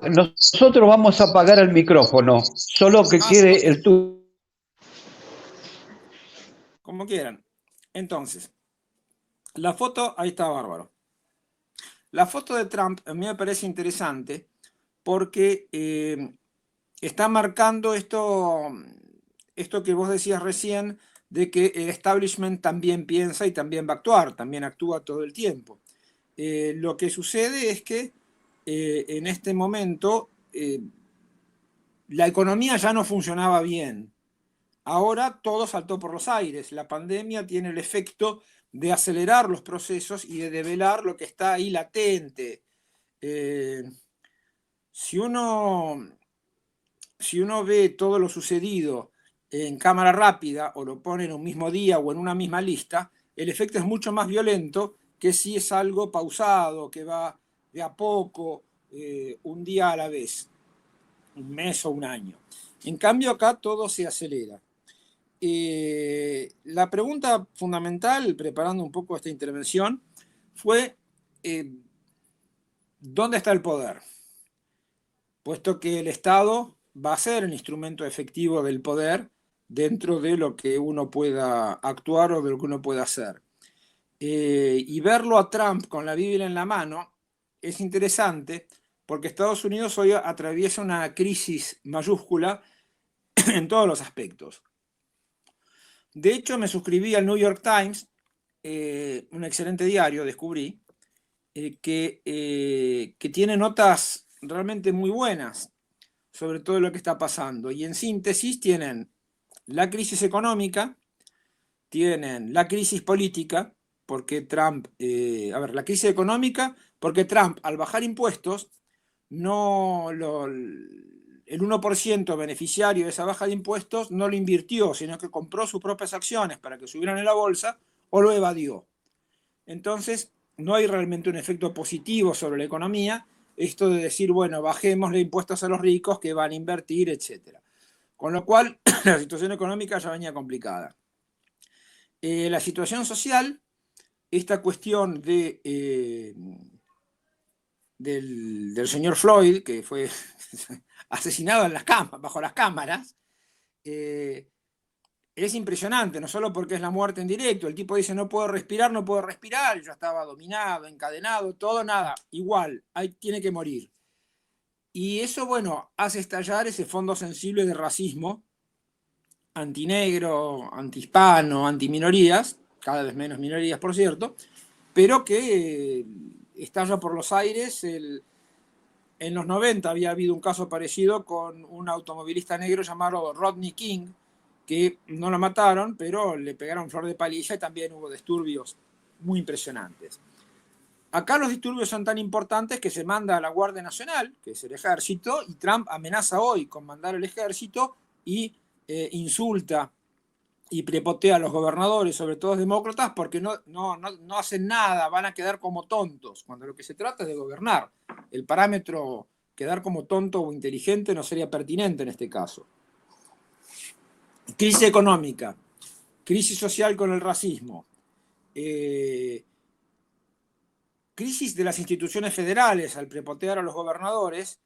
nosotros vamos a apagar el micrófono, solo que quede el tuyo. Como quieran. Entonces, la foto, ahí está bárbaro. La foto de Trump a mí me parece interesante porque está marcando esto que vos decías recién, de que el establishment también piensa y también va a actuar, también actúa todo el tiempo. Lo que sucede es que en este momento la economía ya no funcionaba bien. Ahora todo saltó por los aires. La pandemia tiene el efecto de acelerar los procesos y de develar lo que está ahí latente. Si uno ve todo lo sucedido en cámara rápida o lo pone en un mismo día o en una misma lista, el efecto es mucho más violento que si es algo pausado, que va de a poco, un día a la vez, un mes o un año. En cambio acá todo se acelera. La pregunta fundamental, preparando un poco esta intervención, fue ¿dónde está el poder? Puesto que el Estado va a ser el instrumento efectivo del poder dentro de lo que uno pueda actuar o de lo que uno pueda hacer. Y verlo a Trump con la Biblia en la mano es interesante porque Estados Unidos hoy atraviesa una crisis mayúscula en todos los aspectos. De hecho, me suscribí al New York Times, un excelente diario, descubrí, que tiene notas realmente muy buenas sobre todo lo que está pasando. Y en síntesis tienen la crisis económica, tienen la crisis política, porque Trump, la crisis económica, porque Trump al bajar impuestos, el 1% beneficiario de esa baja de impuestos no lo invirtió, sino que compró sus propias acciones para que subieran en la bolsa o lo evadió. Entonces, no hay realmente un efecto positivo sobre la economía, esto de decir, bueno, bajemos los impuestos a los ricos que van a invertir, etc. Con lo cual, la situación económica ya venía complicada. La situación social, esta cuestión del señor Floyd, que fue asesinado en bajo las cámaras, es impresionante, no solo porque es la muerte en directo, el tipo dice no puedo respirar, y yo estaba dominado, encadenado, todo, nada, igual, tiene que morir. Y eso, bueno, hace estallar ese fondo sensible de racismo antinegro, antihispano, antiminorías, cada vez menos minorías, por cierto, pero que estalla por los aires. En los 90 había habido un caso parecido con un automovilista negro llamado Rodney King, que no lo mataron, pero le pegaron flor de palilla y también hubo disturbios muy impresionantes. Acá los disturbios son tan importantes que se manda a la Guardia Nacional, que es el ejército, y Trump amenaza hoy con mandar el ejército y insulta y prepotea a los gobernadores, sobre todo demócratas, porque no hacen nada, van a quedar como tontos, cuando lo que se trata es de gobernar. El parámetro quedar como tonto o inteligente no sería pertinente en este caso. Crisis económica, crisis social con el racismo, crisis de las instituciones federales al prepotear a los gobernadores.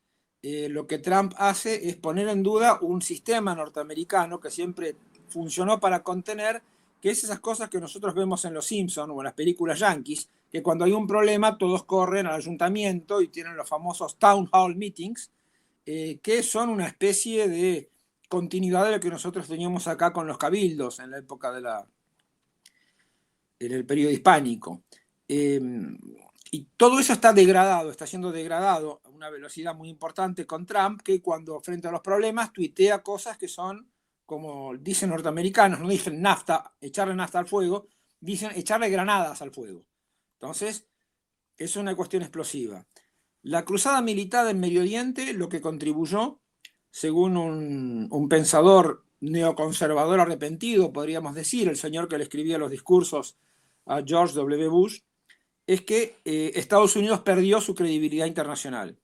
Lo que Trump hace es poner en duda un sistema norteamericano que siempre funcionó para contener, que es esas cosas que nosotros vemos en Los Simpsons o en las películas yankees, que cuando hay un problema todos corren al ayuntamiento y tienen los famosos town hall meetings, que son una especie de continuidad de lo que nosotros teníamos acá con los cabildos en la época en el periodo hispánico. Y todo eso está siendo degradado a una velocidad muy importante con Trump, que cuando frente a los problemas tuitea cosas que son, como dicen norteamericanos, no dicen nafta, echarle nafta al fuego, dicen echarle granadas al fuego. Entonces, es una cuestión explosiva. La cruzada militar en Medio Oriente lo que contribuyó, según un pensador neoconservador arrepentido, podríamos decir, el señor que le escribía los discursos a George W. Bush, es que Estados Unidos perdió su credibilidad internacional.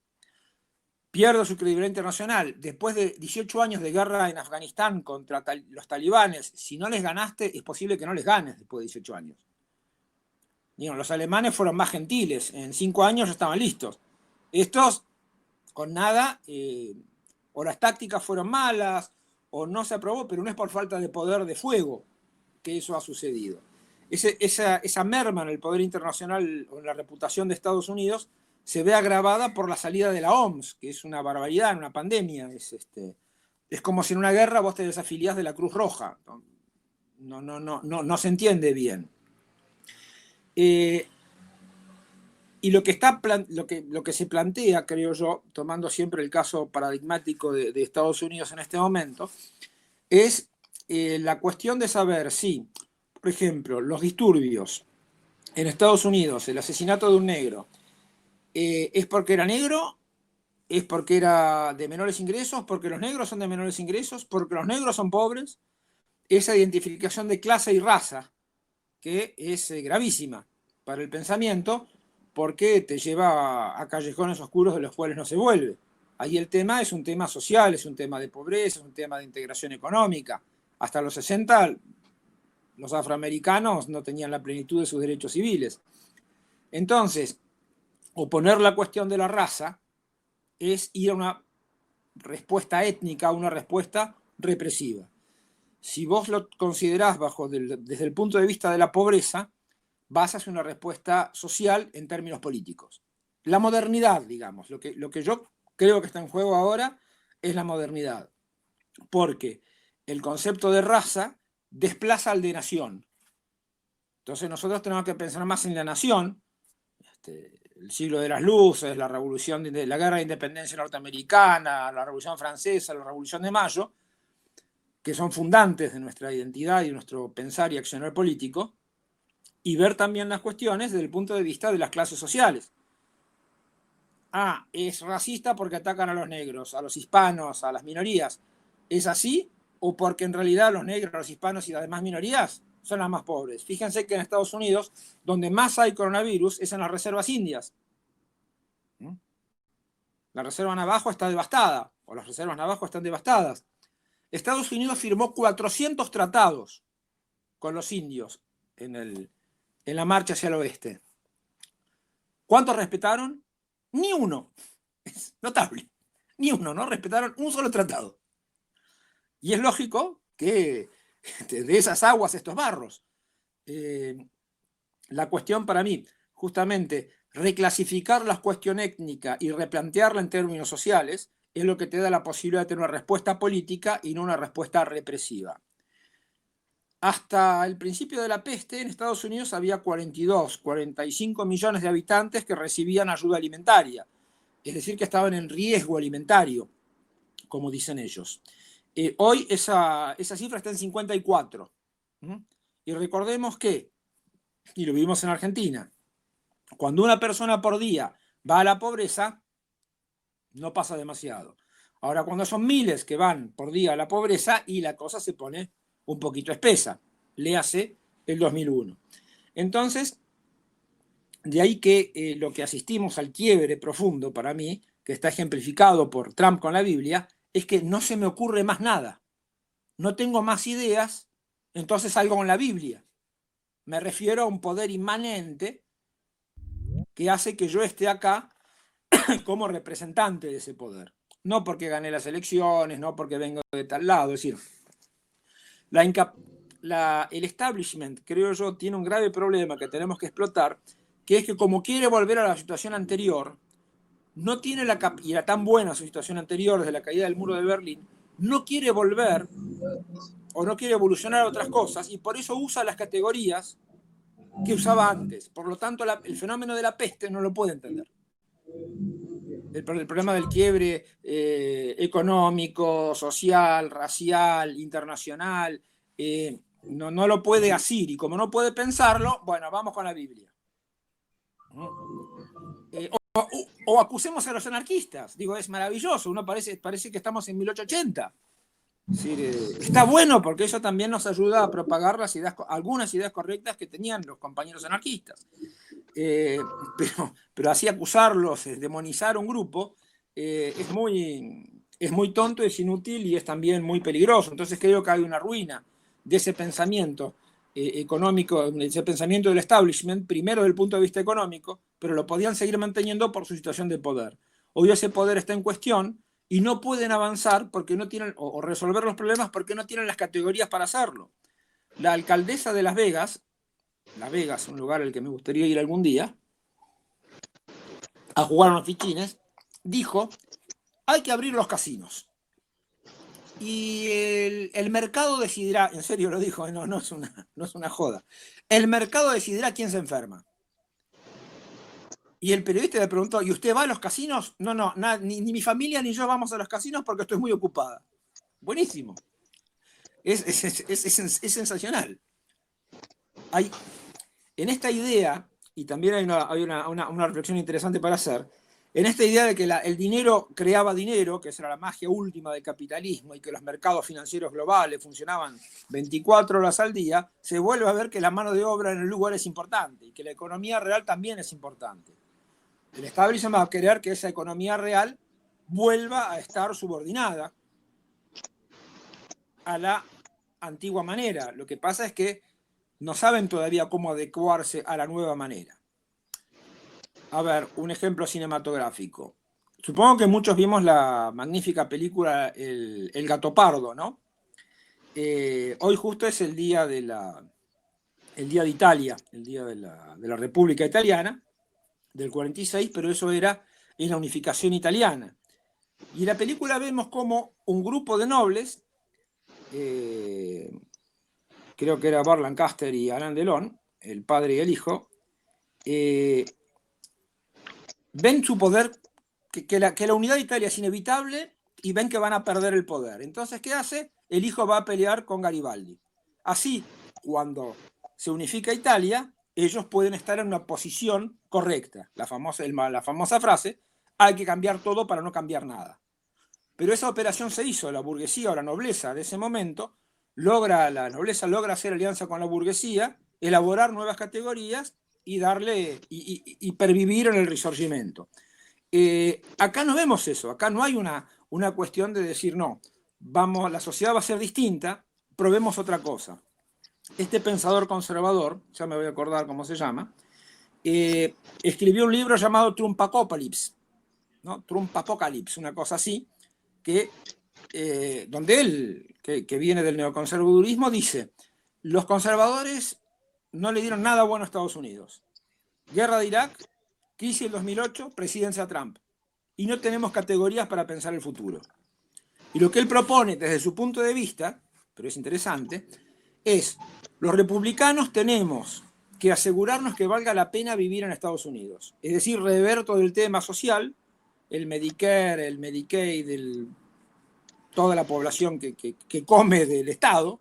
Pierde su credibilidad internacional después de 18 años de guerra en Afganistán contra los talibanes. Si no les ganaste, es posible que no les ganes después de 18 años. Digo, los alemanes fueron más gentiles, en 5 años ya estaban listos. Estos, con nada, o las tácticas fueron malas, o no se aprobó, pero no es por falta de poder de fuego que eso ha sucedido. Esa merma en el poder internacional o en la reputación de Estados Unidos se ve agravada por la salida de la OMS, que es una barbaridad, una pandemia. Es como si en una guerra vos te desafiliás de la Cruz Roja. No se entiende bien. Y lo que se plantea, creo yo, tomando siempre el caso paradigmático de Estados Unidos en este momento, es la cuestión de saber si, por ejemplo, los disturbios en Estados Unidos, el asesinato de un negro, ¿es porque era negro? ¿Es porque era de menores ingresos? ¿Porque los negros son de menores ingresos? ¿Porque los negros son pobres? Esa identificación de clase y raza, que es gravísima para el pensamiento, porque te lleva a callejones oscuros de los cuales no se vuelve. Ahí el tema es un tema social, es un tema de pobreza, es un tema de integración económica. Hasta los 60 los afroamericanos no tenían la plenitud de sus derechos civiles. Entonces, oponer la cuestión de la raza es ir a una respuesta étnica, a una respuesta represiva. Si vos lo considerás desde el punto de vista de la pobreza, vas a hacer una respuesta social en términos políticos. La modernidad, digamos, lo que yo creo que está en juego ahora es la modernidad, porque el concepto de raza desplaza al de nación. Entonces nosotros tenemos que pensar más en la nación, el siglo de las luces, la revolución de la guerra de independencia norteamericana, la revolución francesa, la revolución de Mayo, que son fundantes de nuestra identidad y de nuestro pensar y accionar político, y ver también las cuestiones desde el punto de vista de las clases sociales. Es racista porque atacan a los negros, a los hispanos, a las minorías. ¿Es así? ¿O porque en realidad los negros, los hispanos y las demás minorías son las más pobres? Fíjense que en Estados Unidos, donde más hay coronavirus es en las reservas indias. La reserva Navajo está devastada, o las reservas Navajo están devastadas. Estados Unidos firmó 400 tratados con los indios en la marcha hacia el oeste. ¿Cuántos respetaron? Ni uno. Es notable. Ni uno, ¿no? Respetaron un solo tratado. Y es lógico que de esas aguas estos barros. La cuestión para mí, justamente, reclasificar la cuestión étnica y replantearla en términos sociales es lo que te da la posibilidad de tener una respuesta política y no una respuesta represiva. Hasta el principio de la peste, en Estados Unidos había 45 millones de habitantes que recibían ayuda alimentaria, es decir, que estaban en riesgo alimentario, como dicen ellos. Hoy esa cifra está en 54. Y recordemos que, y lo vivimos en Argentina, cuando una persona por día va a la pobreza, no pasa demasiado. Ahora, cuando son miles que van por día a la pobreza, y la cosa se pone un poquito espesa, léase el 2001. Entonces, de ahí que lo que asistimos al quiebre profundo para mí, que está ejemplificado por Trump con la Biblia, es que no se me ocurre más nada. No tengo más ideas, entonces salgo con la Biblia. Me refiero a un poder inmanente que hace que yo esté acá como representante de ese poder. No porque gané las elecciones, no porque vengo de tal lado. Es decir, el establishment, creo yo, tiene un grave problema que tenemos que explotar, que es que como quiere volver a la situación anterior, no tiene y era tan buena su situación anterior desde la caída del muro de Berlín, no quiere volver o no quiere evolucionar a otras cosas y por eso usa las categorías que usaba antes. Por lo tanto, el fenómeno de la peste no lo puede entender. El problema del quiebre económico, social, racial, internacional, no lo puede asir, y como no puede pensarlo, bueno, vamos con la Biblia. O acusemos a los anarquistas. Digo, es maravilloso, uno parece que estamos en 1880. Es decir, está bueno porque eso también nos ayuda a propagar algunas ideas correctas que tenían los compañeros anarquistas. Pero así acusarlos, demonizar un grupo, es muy tonto, es inútil y es también muy peligroso. Entonces creo que hay una ruina de ese pensamiento económico, de ese pensamiento del establishment, primero desde el punto de vista económico, pero lo podían seguir manteniendo por su situación de poder. Hoy ese poder está en cuestión y no pueden avanzar porque no tienen, o resolver los problemas porque no tienen las categorías para hacerlo. La alcaldesa de Las Vegas, un lugar al que me gustaría ir algún día, a jugar unos fichines, dijo, hay que abrir los casinos. Y el mercado decidirá, en serio lo dijo, no es una joda, el mercado decidirá quién se enferma. Y el periodista le preguntó, ¿y usted va a los casinos? No, ni mi familia ni yo vamos a los casinos porque estoy muy ocupada. Buenísimo. Es sensacional. En esta idea, y también hay una reflexión interesante para hacer, en esta idea de que el dinero creaba dinero, que esa era la magia última del capitalismo, y que los mercados financieros globales funcionaban 24 horas al día, se vuelve a ver que la mano de obra en el lugar es importante y que la economía real también es importante. El establishment va a querer que esa economía real vuelva a estar subordinada a la antigua manera. Lo que pasa es que no saben todavía cómo adecuarse a la nueva manera. A ver, un ejemplo cinematográfico. Supongo que muchos vimos la magnífica película El Gato Pardo, ¿no? Hoy justo es el día de Italia, el día de la República Italiana, del 46, pero eso era en la unificación italiana. Y en la película vemos como un grupo de nobles, creo que era Burt Lancaster y Alain Delon, el padre y el hijo, ven su poder, que la unidad de Italia es inevitable y ven que van a perder el poder. Entonces, ¿qué hace? El hijo va a pelear con Garibaldi. Así, cuando se unifica Italia, ellos pueden estar en una posición correcta. La famosa frase, hay que cambiar todo para no cambiar nada. Pero esa operación se hizo, la burguesía o la nobleza de ese momento, la nobleza logra hacer alianza con la burguesía, elaborar nuevas categorías y pervivir en el Risorgimento. Acá no vemos eso, acá no hay una cuestión de decir, no, la sociedad va a ser distinta, probemos otra cosa. Este pensador conservador, ya me voy a acordar cómo se llama, escribió un libro llamado Trumpapocalypse, ¿no? Trumpapocalypse, una cosa así, donde él, que viene del neoconservadurismo, dice, los conservadores no le dieron nada bueno a Estados Unidos. Guerra de Irak, crisis del 2008, presidencia Trump. Y no tenemos categorías para pensar el futuro. Y lo que él propone desde su punto de vista, pero es interesante, es, los republicanos tenemos que asegurarnos que valga la pena vivir en Estados Unidos. Es decir, rever todo el tema social, el Medicare, el Medicaid, toda la población que come del Estado.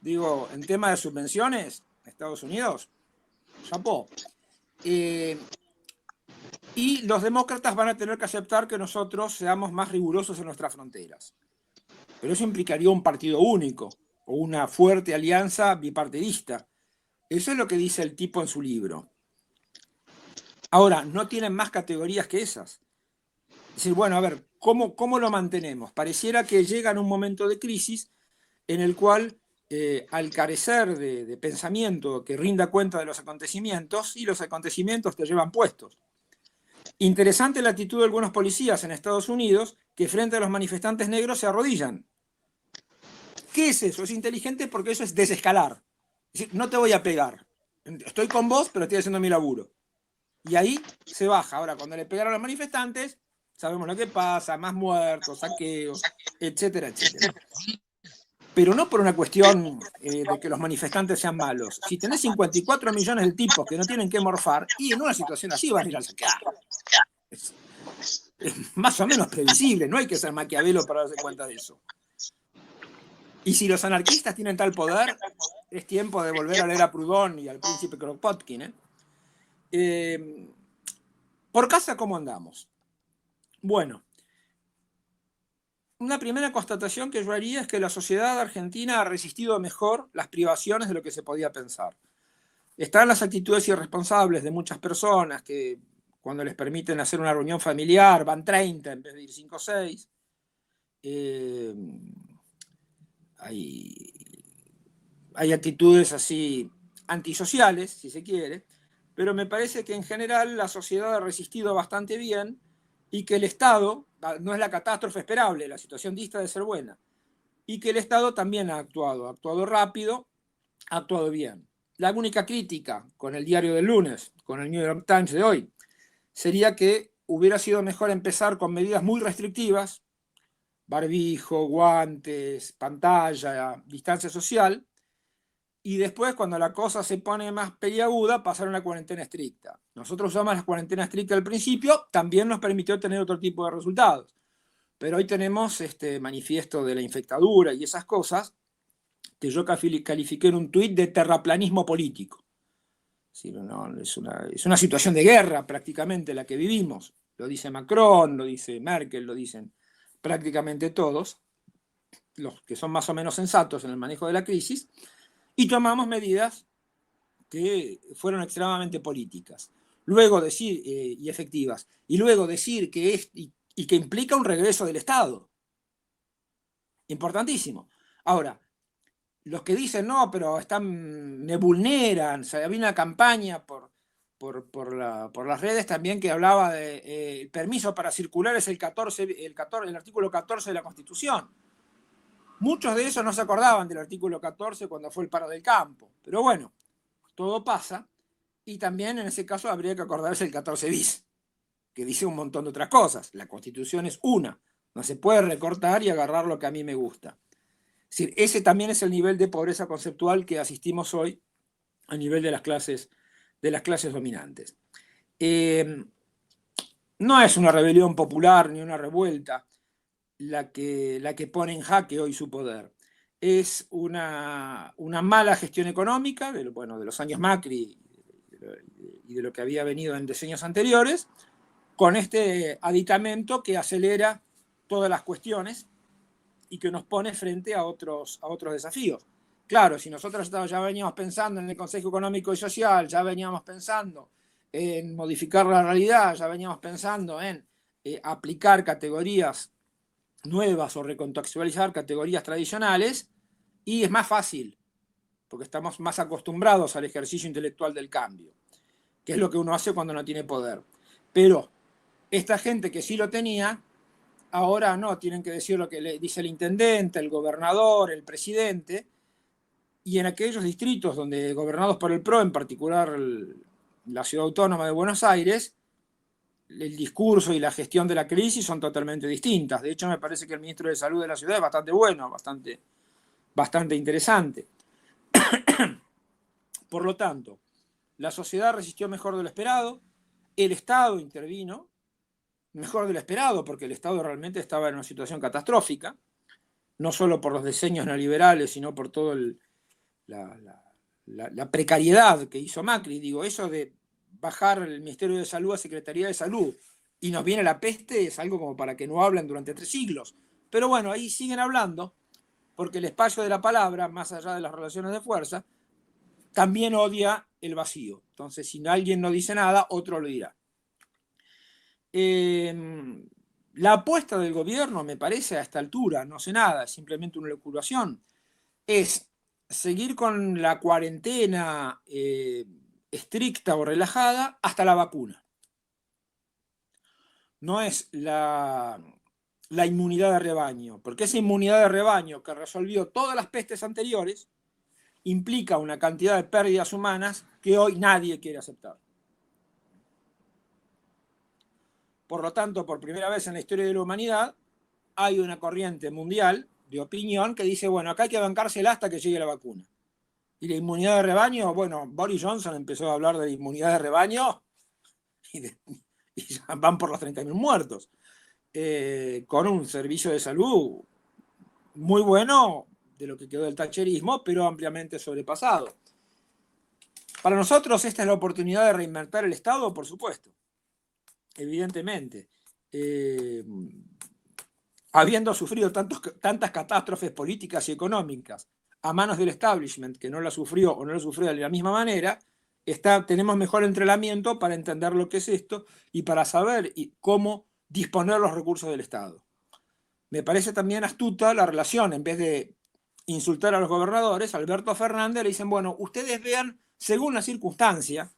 Digo, en tema de subvenciones, Estados Unidos, chapó. Y los demócratas van a tener que aceptar que nosotros seamos más rigurosos en nuestras fronteras. Pero eso implicaría un partido único o una fuerte alianza bipartidista. Eso es lo que dice el tipo en su libro. Ahora, no tienen más categorías que esas. Es decir, bueno, a ver, ¿cómo lo mantenemos? Pareciera que llega en un momento de crisis en el cual, al carecer de pensamiento que rinda cuenta de los acontecimientos, y los acontecimientos te llevan puestos. Interesante la actitud de algunos policías en Estados Unidos que frente a los manifestantes negros se arrodillan. ¿Qué es eso? Es inteligente porque eso es desescalar. Es decir, no te voy a pegar. Estoy con vos, pero estoy haciendo mi laburo. Y ahí se baja. Ahora, cuando le pegaron a los manifestantes, sabemos lo que pasa, más muertos, saqueos, etcétera, etcétera. Pero no por una cuestión de que los manifestantes sean malos. Si tenés 54 millones de tipos que no tienen que morfar, y en una situación así van a ir a saquear. Es más o menos previsible, no hay que ser Maquiavelo para darse cuenta de eso. Y si los anarquistas tienen tal poder, es tiempo de volver a leer a Proudhon y al príncipe Kropotkin. Por casa, ¿cómo andamos? Bueno, una primera constatación que yo haría es que la sociedad argentina ha resistido mejor las privaciones de lo que se podía pensar. Están las actitudes irresponsables de muchas personas que cuando les permiten hacer una reunión familiar van 30 en vez de ir 5 o 6. Hay actitudes así antisociales, si se quiere, pero me parece que en general la sociedad ha resistido bastante bien y que el Estado, no es la catástrofe esperable, la situación dista de ser buena, y que el Estado también ha actuado rápido, ha actuado bien. La única crítica con el diario del lunes, con el New York Times de hoy, sería que hubiera sido mejor empezar con medidas muy restrictivas, barbijo, guantes, pantalla, distancia social, y después, cuando la cosa se pone más peliaguda, pasar a una cuarentena estricta. Nosotros usamos la cuarentena estricta al principio, también nos permitió tener otro tipo de resultados. Pero hoy tenemos este manifiesto de la infectadura y esas cosas que yo califiqué en un tuit de terraplanismo político. Sí, no, es una situación de guerra prácticamente la que vivimos. Lo dice Macron, lo dice Merkel, lo dicen prácticamente todos, los que son más o menos sensatos en el manejo de la crisis, y tomamos medidas que fueron extremadamente políticas. Luego decir, y efectivas, y luego decir que y que implica un regreso del Estado. Importantísimo. Ahora, los que dicen, no, pero me vulneran, o sea, había una campaña por las redes también que hablaba de el permiso para circular es el artículo 14 de la Constitución. Muchos de esos no se acordaban del artículo 14 cuando fue el paro del campo. Pero bueno, todo pasa, y también en ese caso habría que acordarse el 14 bis, que dice un montón de otras cosas. La Constitución es una, no se puede recortar y agarrar lo que a mí me gusta. Es decir, ese también es el nivel de pobreza conceptual que asistimos hoy a nivel de las clases dominantes. No es una rebelión popular ni una revuelta la que pone en jaque hoy su poder. Es una mala gestión económica de los años Macri y de lo que había venido en decenios anteriores, con este aditamento que acelera todas las cuestiones y que nos pone frente a otros desafíos. Claro, si nosotros ya veníamos pensando en el Consejo Económico y Social, ya veníamos pensando en modificar la realidad, ya veníamos pensando en aplicar categorías nuevas o recontextualizar categorías tradicionales, y es más fácil, porque estamos más acostumbrados al ejercicio intelectual del cambio, que es lo que uno hace cuando no tiene poder. Pero esta gente que sí lo tenía, ahora no, tienen que decir lo que le dice el intendente, el gobernador, el presidente, y en aquellos distritos donde gobernados por el PRO, en particular la Ciudad Autónoma de Buenos Aires, el discurso y la gestión de la crisis son totalmente distintas. De hecho, me parece que el ministro de Salud de la ciudad es bastante bueno, bastante interesante. Por lo tanto, la sociedad resistió mejor de lo esperado, el Estado intervino mejor de lo esperado, porque el Estado realmente estaba en una situación catastrófica, no solo por los diseños neoliberales, sino por toda la precariedad que hizo Macri. Digo, eso de bajar el Ministerio de Salud a Secretaría de Salud y nos viene la peste es algo como para que no hablen durante 3 siglos. Pero bueno, ahí siguen hablando, porque el espacio de la palabra, más allá de las relaciones de fuerza, también odia el vacío. Entonces, si alguien no dice nada, otro lo dirá. La apuesta del gobierno, me parece, a esta altura, no sé nada, es simplemente una locuración, es seguir con la cuarentena estricta o relajada hasta la vacuna. No es la inmunidad de rebaño, porque esa inmunidad de rebaño que resolvió todas las pestes anteriores implica una cantidad de pérdidas humanas que hoy nadie quiere aceptar. Por lo tanto, por primera vez en la historia de la humanidad, hay una corriente mundial de opinión que dice, bueno, acá hay que bancársela hasta que llegue la vacuna. Y la inmunidad de rebaño, bueno, Boris Johnson empezó a hablar de la inmunidad de rebaño y ya van por los 30.000 muertos. Con un servicio de salud muy bueno de lo que quedó del thatcherismo, pero ampliamente sobrepasado. Para nosotros esta es la oportunidad de reinventar el Estado, por supuesto, evidentemente. Habiendo sufrido tantas catástrofes políticas y económicas a manos del establishment, que no la sufrió o no la sufrió de la misma manera, tenemos mejor entrenamiento para entender lo que es esto y para saber cómo disponer los recursos del Estado. Me parece también astuta la relación, en vez de insultar a los gobernadores, Alberto Fernández le dicen, bueno, ustedes vean, según la circunstancia,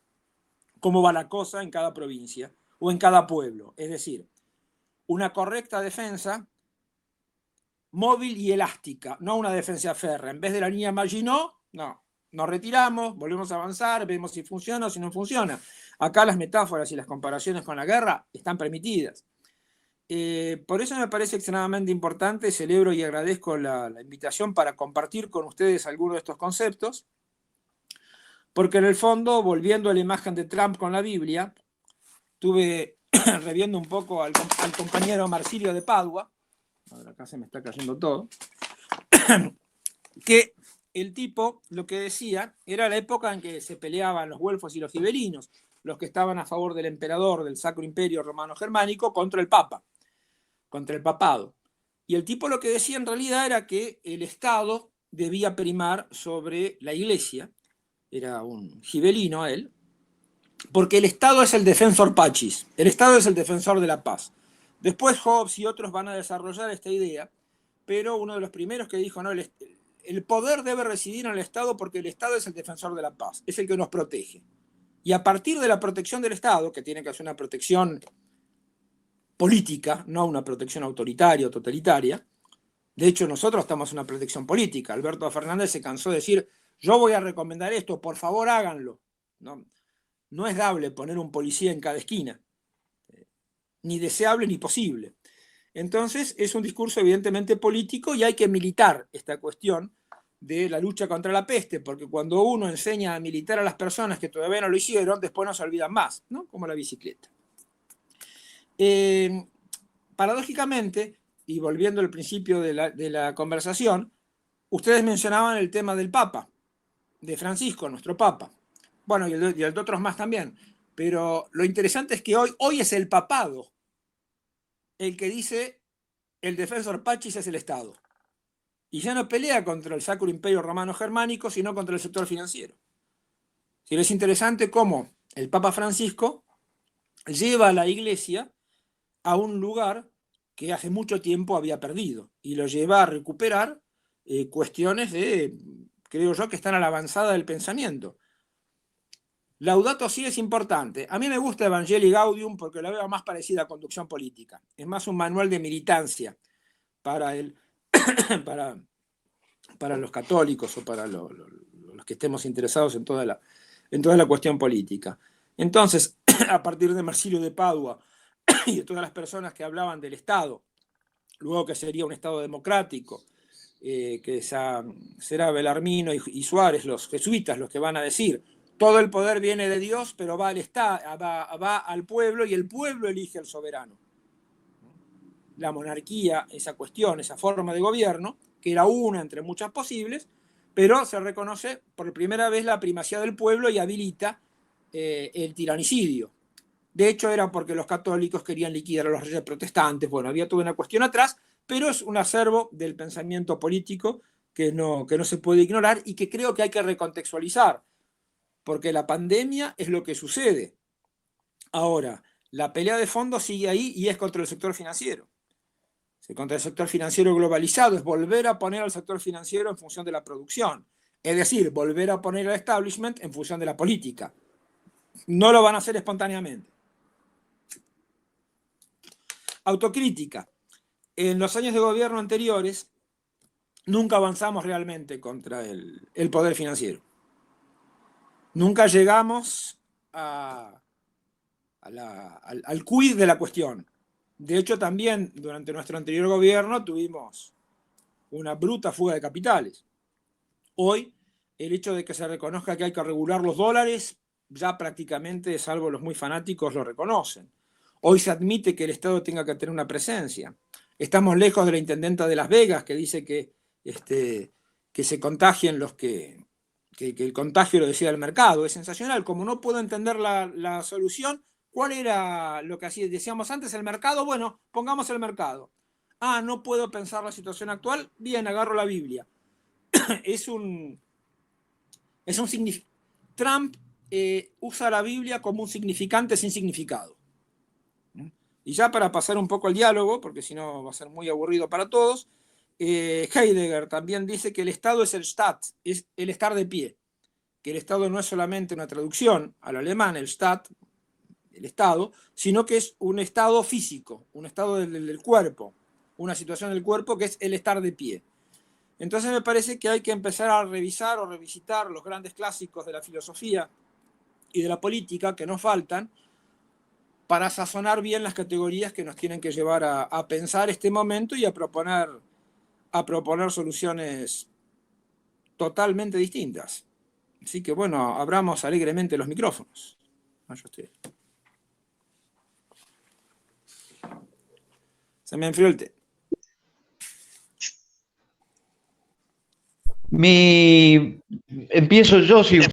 cómo va la cosa en cada provincia o en cada pueblo. Es decir, una correcta defensa móvil y elástica, no una defensa férrea. En vez de la línea Maginot, no, nos retiramos, volvemos a avanzar, vemos si funciona o si no funciona. Acá las metáforas y las comparaciones con la guerra están permitidas. Por eso me parece extremadamente importante, celebro y agradezco la invitación para compartir con ustedes algunos de estos conceptos, porque en el fondo, volviendo a la imagen de Trump con la Biblia, estuve reviendo un poco al compañero Marsilio de Padua, ahora acá se me está cayendo todo, que el tipo lo que decía era la época en que se peleaban los güelfos y los gibelinos, los que estaban a favor del emperador del Sacro Imperio Romano Germánico contra el Papa, contra el papado. Y el tipo lo que decía en realidad era que el Estado debía primar sobre la Iglesia, era un gibelino él, porque el Estado es el defensor pacis, el Estado es el defensor de la paz. Después Hobbes y otros van a desarrollar esta idea, pero uno de los primeros que dijo, no, el poder debe residir en el Estado porque el Estado es el defensor de la paz, es el que nos protege. Y a partir de la protección del Estado, que tiene que ser una protección política, no una protección autoritaria o totalitaria, de hecho nosotros estamos en una protección política. Alberto Fernández se cansó de decir, yo voy a recomendar esto, por favor háganlo. No es dable poner un policía en cada esquina, ni deseable ni posible. Entonces es un discurso evidentemente político y hay que militar esta cuestión de la lucha contra la peste, porque cuando uno enseña a militar a las personas que todavía no lo hicieron, después no se olvidan más, ¿no? Como la bicicleta. Paradójicamente, y volviendo al principio de la conversación, ustedes mencionaban el tema del Papa, de Francisco, nuestro Papa. Bueno, y el de otros más también. Pero lo interesante es que hoy es el papado el que dice el defensor pacis es el Estado. Y ya no pelea contra el Sacro Imperio Romano Germánico, sino contra el sector financiero. Si es interesante cómo el Papa Francisco lleva a la Iglesia a un lugar que hace mucho tiempo había perdido y lo lleva a recuperar cuestiones creo yo, que están a la avanzada del pensamiento. Laudato Si es importante. A mí me gusta Evangelii Gaudium porque lo veo más parecida a conducción política. Es más un manual de militancia para, para los católicos o para los que estemos interesados en toda la cuestión política. Entonces, a partir de Marsilio de Padua y de todas las personas que hablaban del Estado, luego que sería un Estado democrático, que será Belarmino y Suárez, los jesuitas, los que van a decir todo el poder viene de Dios, pero va al pueblo y el pueblo elige al soberano. La monarquía, esa cuestión, esa forma de gobierno, que era una entre muchas posibles, pero se reconoce por primera vez la primacía del pueblo y habilita el tiranicidio. De hecho, era porque los católicos querían liquidar a los reyes protestantes. Bueno, había toda una cuestión atrás, pero es un acervo del pensamiento político que no se puede ignorar y que creo que hay que recontextualizar, porque la pandemia es lo que sucede. Ahora, la pelea de fondo sigue ahí y es contra el sector financiero. Contra el sector financiero globalizado, es volver a poner al sector financiero en función de la producción. Es decir, volver a poner al establishment en función de la política. No lo van a hacer espontáneamente. Autocrítica. En los años de gobierno anteriores, nunca avanzamos realmente contra el poder financiero. Nunca llegamos al quid de la cuestión. De hecho, también durante nuestro anterior gobierno tuvimos una bruta fuga de capitales. Hoy, el hecho de que se reconozca que hay que regular los dólares, ya prácticamente, salvo los muy fanáticos, lo reconocen. Hoy se admite que el Estado tenga que tener una presencia. Estamos lejos de la intendenta de Las Vegas, que dice que se contagien los que el contagio lo decida el mercado. Es sensacional. Como no puedo entender la solución, ¿cuál era lo que decíamos antes? ¿El mercado? Bueno, pongamos el mercado. Ah, no puedo pensar la situación actual. Bien, agarro la Biblia. Trump usa la Biblia como un significante sin significado. Y ya para pasar un poco al diálogo, porque si no va a ser muy aburrido para todos, Heidegger también dice que el Estado es el Staat, es el estar de pie, que el Estado no es solamente una traducción al alemán, el Staat, el Estado, sino que es un estado físico, un estado del cuerpo, una situación del cuerpo que es el estar de pie. Entonces me parece que hay que empezar a revisar o revisitar los grandes clásicos de la filosofía y de la política que nos faltan para sazonar bien las categorías que nos tienen que llevar a pensar este momento y a proponer soluciones totalmente distintas. Así que bueno, abramos alegremente los micrófonos. Se me enfrió el té. Empiezo yo, si